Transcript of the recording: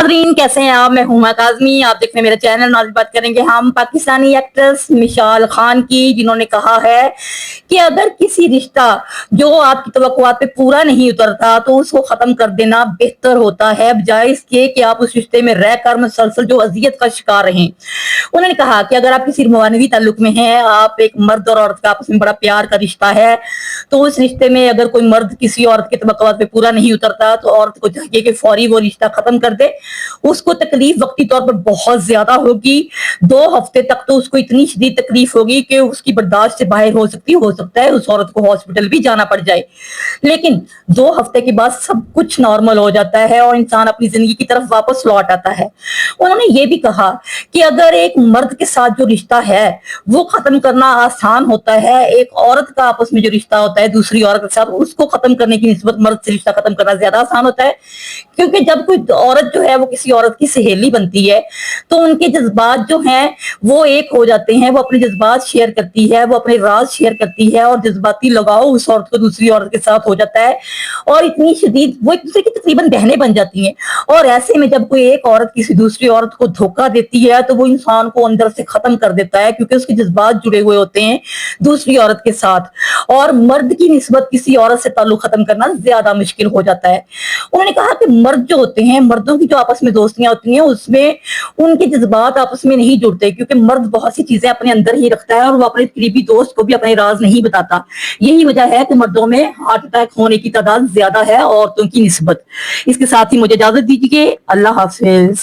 नाजरीन, कैसे हैं आप? मैं हुमा काज़मी, आप देख रहे हैं मेरा चैनल। आज बात करेंगे हम पाकिस्तानी एक्ट्रेस मिसाल खान की, जिन्होंने कहा है कि अगर किसी रिश्ता जो आपकी तवक्कुआत पे पूरा नहीं उतरता तो उसको खत्म कर देना बेहतर होता है, बजाय इसके कि आप उस रिश्ते में रहकर मुसलसल जो अजियत का शिकार रहें। उन्होंने कहा कि अगर आप किसी मानवी ताल्लुक में हैं, आप एक मर्द और औरत का आपस में बड़ा प्यार का रिश्ता है, तो उस रिश्ते में अगर कोई मर्द किसी औरत के तवक्कुआत पे पूरा नहीं उतरता तो औरत को चाहिए कि फौरी वो रिश्ता खत्म कर दे। उसको तकलीफ वक्ती तौर पर बहुत ज्यादा होगी, 2 हफ्ते तक तो उसको इतनी शदीद तकलीफ होगी कि उसकी बर्दाश्त से बाहर हो सकता है उस औरत को हॉस्पिटल भी जाना पड़ जाए। लेकिन 2 हफ्ते के बाद सब कुछ नॉर्मल हो जाता है और इंसान अपनी जिंदगी की तरफ वापस लौट आता है। उन्होंने ये भी कहा कि अगर एक मर्द के साथ जो रिश्ता है वो खत्म करना आसान होता है, एक औरत का आपस में जो रिश्ता होता है दूसरी औरत के साथ, उसको खत्म करने की निस्बत मर्द से रिश्ता खत्म करना ज्यादा आसान होता है। क्योंकि जब कोई औरत जो है वो किसी औरत की सहेली बनती है तो उनके जज्बात जो हैं वो एक हो जाते हैं, वो अपने जज्बात शेयर करती है, वो अपने राज शेयर करती है और जज्बाती लगाव उस औरत को दूसरी औरत के साथ हो जाता है और इतनी शदीद वो एक दूसरे की तकरीबन बहनें बन जाती हैं। और ऐसे में जब कोई एक औरत किसी दूसरी औरत को धोखा देती है तो वो इंसान को अंदर से खत्म कर देता है, क्योंकि उसके जज्बात जुड़े हुए होते हैं दूसरी औरत के साथ और मर्द की निस्बत किसी औरत से ताल्लुक खत्म करना ज्यादा मुश्किल हो जाता है। उन्होंने कहा कि मर्द जो होते हैं, मर्दों की जो आपस में दोस्तियां होती हैं उसमें उनके जज्बात आपस में नहीं जुड़ते, क्योंकि मर्द बहुत सी चीजें अपने अंदर ही रखता है और वो अपने करीबी दोस्त को भी अपने राज नहीं बताता। यही वजह है कि मर्दों में हार्ट अटैक होने की तादाद ज्यादा है औरतों की निस्बत। इसके साथ ही मुझे इजाजत दीजिए। अल्लाह हाफिज।